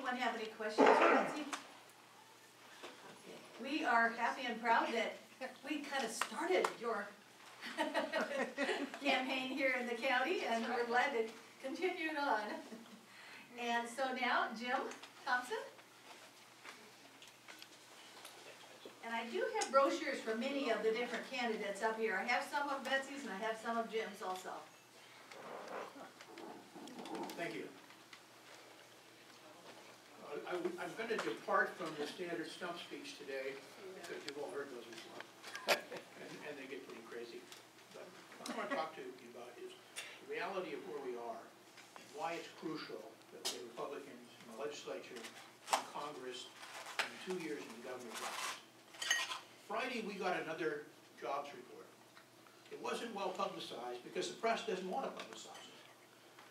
anyone have any questions for Betsy? We are happy and proud that we kind of started your campaign here in the county, and we're glad to continue it on. And so now, Jim Thompson. And I do have brochures for many of the different candidates up here. I have some of Betsy's and I have some of Jim's also. Thank you. I'm going to depart from the standard stump speech today, because you've all heard those before, and they get pretty crazy. But what I want to talk to you about is the reality of where we are, and why it's crucial that the Republicans in the legislature, in Congress, and 2 years in the governor's office. Friday, we got another jobs report. It wasn't well publicized because the press doesn't want to publicize it.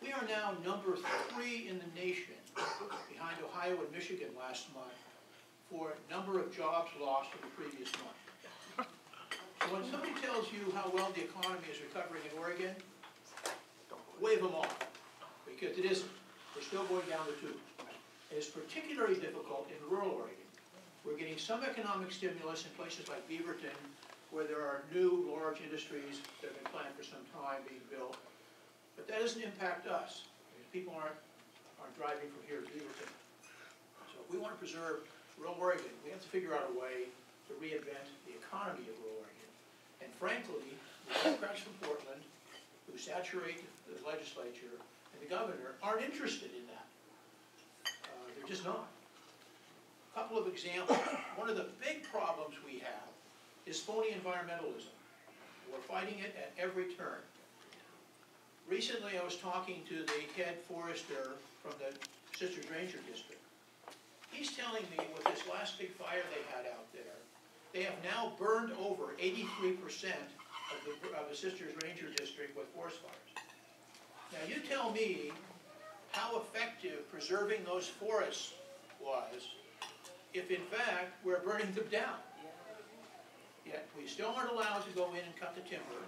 We are now number 3 in the nation, behind Ohio and Michigan last month, for number of jobs lost in the previous month. So when somebody tells you how well the economy is recovering in Oregon, wave them off, because it isn't. We're still going down the tubes. It's particularly difficult in rural Oregon. We're getting some economic stimulus in places like Beaverton, where there are new large industries that have been planned for some time being built. But that doesn't impact us. People aren't driving from here to Beaverton. So if we want to preserve rural Oregon, we have to figure out a way to reinvent the economy of rural Oregon. And frankly, the Democrats from Portland, who saturate the legislature, and the governor aren't interested in that. They're just not. A couple of examples. One of the big problems we have is phony environmentalism. We're fighting it at every turn. Recently, I was talking to the head forester from the Sisters Ranger District. He's telling me with this last big fire they had out there, they have now burned over 83% of the Sisters Ranger District with forest fires. Now you tell me how effective preserving those forests was if in fact we're burning them down. Yet we still aren't allowed to go in and cut the timber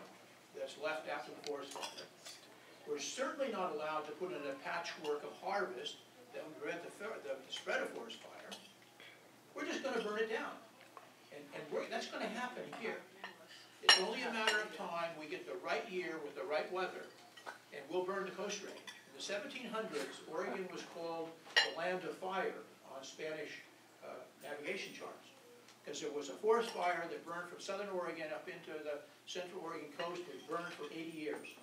that's left after the forest fire. We're certainly not allowed to put in a patchwork of harvest that would prevent the spread of forest fire. We're just going to burn it down. And that's going to happen here. It's only a matter of time we get the right year with the right weather, and we'll burn the Coast Range. In the 1700s, Oregon was called the land of fire on Spanish navigation charts, because there was a forest fire that burned from southern Oregon up into the central Oregon coast. It burned for 80 years.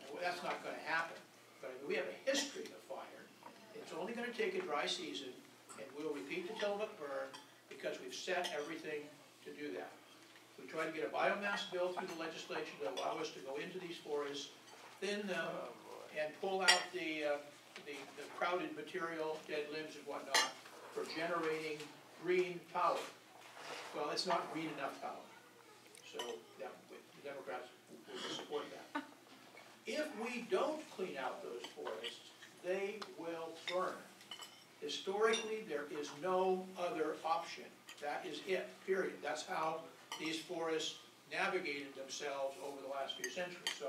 Well, that's not going to happen. But we have a history of fire. It's only going to take a dry season, and we'll repeat the Tillamook burn because we've set everything to do that. We try to get a biomass bill through the legislature to allow us to go into these forests, thin them, and pull out the crowded material, dead limbs and whatnot, for generating green power. Well, it's not green enough power. So yeah, the Democrats will support that. If we don't clean out those forests, they will burn. Historically, there is no other option. That is it, period. That's how these forests navigated themselves over the last few centuries. So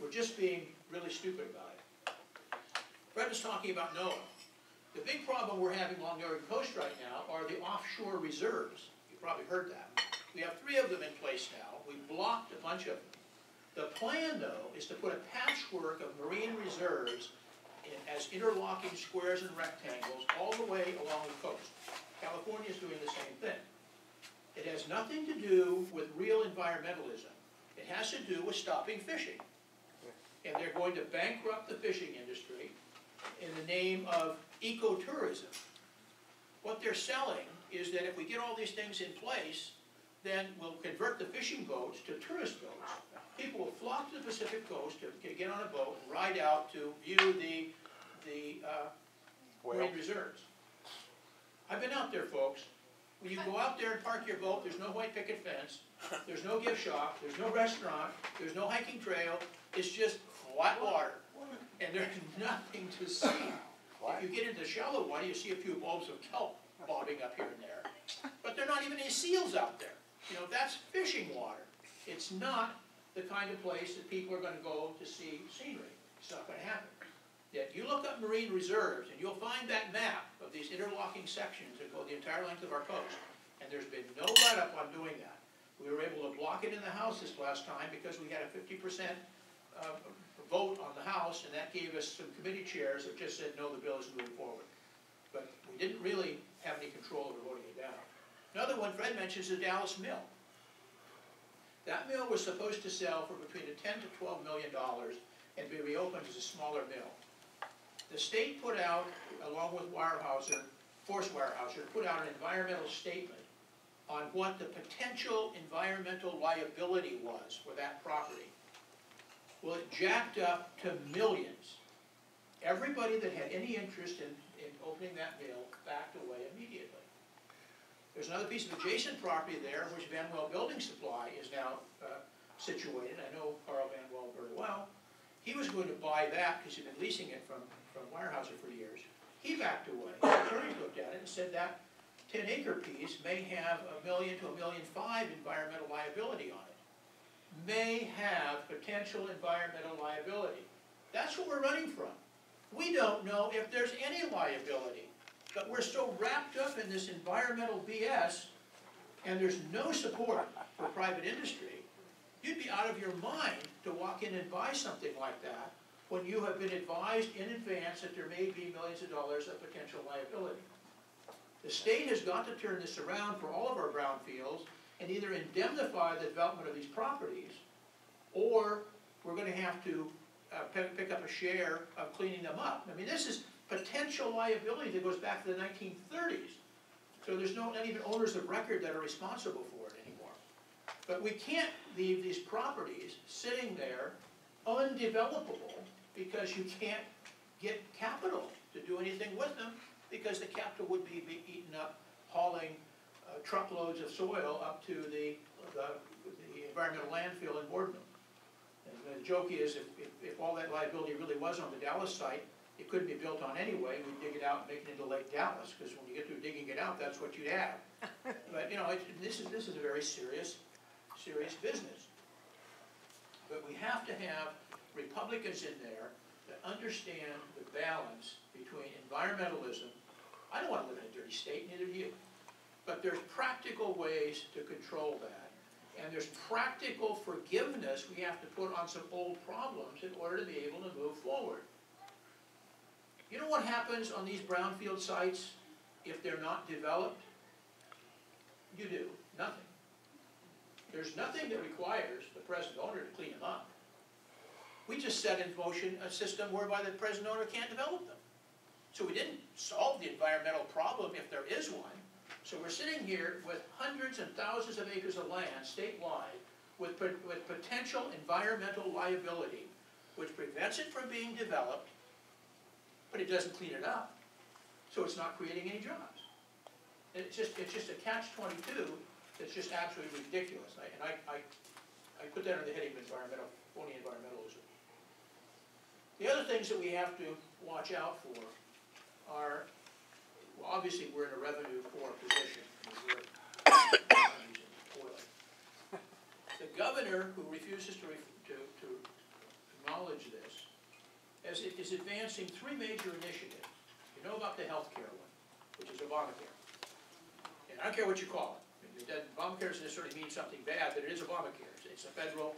we're just being really stupid about it. Fred was talking about NOAA. The big problem we're having along the Oregon coast right now are the offshore reserves. You've probably heard that. We have 3 of them in place now. We blocked a bunch of them. The plan, though, is to put a patchwork of marine reserves as interlocking squares and rectangles all the way along the coast. California is doing the same thing. It has nothing to do with real environmentalism. It has to do with stopping fishing. And they're going to bankrupt the fishing industry in the name of ecotourism. What they're selling is that if we get all these things in place, then we'll convert the fishing boats to tourist boats. People will flock to the Pacific coast to get on a boat and ride out to view the marine reserves. I've been out there, folks. When you go out there and park your boat, there's no white picket fence, there's no gift shop, there's no restaurant, there's no hiking trail. It's just flat water, and there's nothing to see. If you get into shallow water, you see a few bulbs of kelp bobbing up here and there. But there are not even any seals out there. You know, that's fishing water. It's not the kind of place that people are going to go to see scenery. It's not going to happen. that you look up marine reserves and you'll find that map of these interlocking sections that go the entire length of our coast. And there's been no let-up on doing that. We were able to block it in the House this last time because we had a 50% vote on the House, and that gave us some committee chairs that just said, no, the bill is moving forward. But we didn't really have any control over voting it down. Another one Fred mentions is the Dallas Mill. That mill was supposed to sell for between $10 to $12 million and be reopened as a smaller mill. The state put out, along with Force Weyerhaeuser, put out an environmental statement on what the potential environmental liability was for that property. Well, it jacked up to millions. Everybody that had any interest in opening that mill backed away immediately. There's another piece of adjacent property there, which Van Well Building Supply is now situated. I know Carl Van Well very well. He was going to buy that because he'd been leasing it from Weyerhaeuser for years. He backed away. The attorney looked at it and said that 10-acre piece may have $1 million to $1.5 million environmental liability on it. May have potential environmental liability. That's what we're running from. We don't know if there's any liability, but we're so wrapped up in this environmental BS, and there's no support for private industry. You'd be out of your mind to walk in and buy something like that when you have been advised in advance that there may be millions of dollars of potential liability. The state has got to turn this around for all of our brownfields and either indemnify the development of these properties, or we're going to have to pick up a share of cleaning them up. I mean, this is potential liability that goes back to the 1930s. So there's not even owners of record that are responsible for it anymore. But we can't leave these properties sitting there undevelopable because you can't get capital to do anything with them, because the capital would be eaten up hauling truckloads of soil up to the environmental landfill in Boardman. And the joke is, if all that liability really was on the Dallas site, it couldn't be built on anyway. We'd dig it out and make it into Lake Dallas, because when you get through digging it out, that's what you'd have. But you know, this is a very serious business. But we have to have Republicans in there that understand the balance between environmentalism. I don't want to live in a dirty state, neither do you. But there's practical ways to control that. And there's practical forgiveness we have to put on some old problems in order to be able to move forward. You know what happens on these brownfield sites if they're not developed? You do nothing. There's nothing that requires the present owner to clean them up. We just set in motion a system whereby the present owner can't develop them. So we didn't solve the environmental problem if there is one. So we're sitting here with hundreds and thousands of acres of land statewide with potential environmental liability, which prevents it from being developed, but it doesn't clean it up. So it's not creating any jobs. It's just a catch-22 that's just absolutely ridiculous. And I put that under the heading of phony environmentalism. The other things that we have to watch out for are, well, obviously we're in a revenue-poor position. The governor, who refuses to acknowledge this, is advancing three major initiatives. You know about the health care one, which is Obamacare. And I don't care what you call it. Obamacare doesn't necessarily mean something bad, but it is Obamacare. It's a federal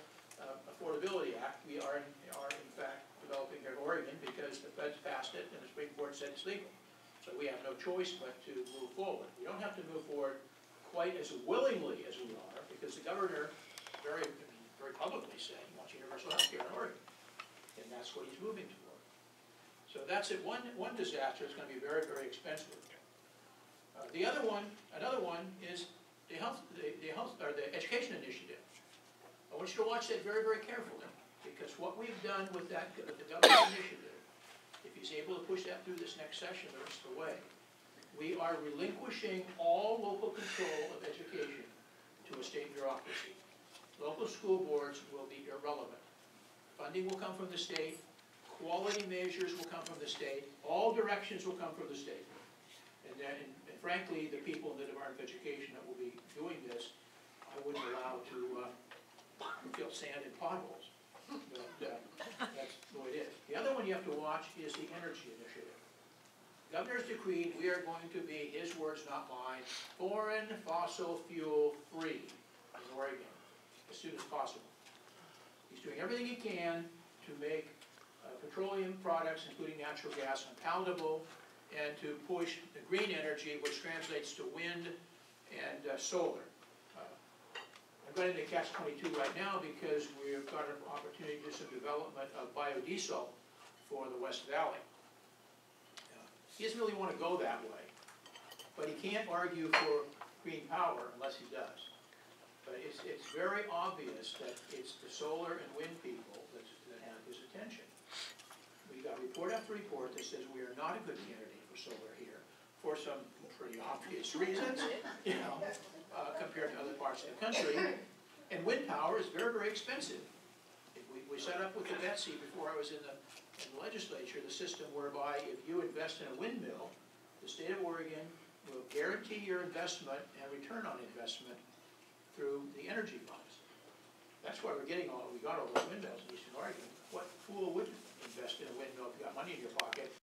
affordability act. We are in fact developing here in Oregon because the feds passed it and the Supreme Court said it's legal. So we have no choice but to move forward. We don't have to move forward quite as willingly as we are, because the governor very publicly said he wants universal health care in Oregon. And that's what he's moving toward. So that's it. One disaster is going to be very, very expensive. Another one is the education initiative. I want you to watch that very, very carefully, because what we've done with the government initiative, if he's able to push that through this next session the rest of the way, we are relinquishing all local control of education to a state bureaucracy. Local school boards will be irrelevant. Funding will come from the state, quality measures will come from the state, all directions will come from the state. And frankly, the people in the Department of Education that will be doing this, I wouldn't allow to fill sand in potholes. But That's the way it is. The other one you have to watch is the energy initiative. Governor's decreed, we are going to be, his words not mine, foreign fossil fuel free in Oregon as soon as possible. He's doing everything he can to make petroleum products, including natural gas, unpalatable, and to push the green energy, which translates to wind and solar. I'm going into catch-22 right now because we've got an opportunity to do some development of biodiesel for the West Valley. He doesn't really want to go that way, but he can't argue for green power unless he does. But it's very obvious that it's the solar and wind people that have his attention. We got report after report that says we are not a good candidate for solar here for some pretty obvious reasons, compared to other parts of the country. And wind power is very, very expensive. We set up with the Betsy before I was in the legislature, the system whereby if you invest in a windmill, the state of Oregon will guarantee your investment and return on investment through the energy funds. That's why we got all those windmills in eastern Oregon.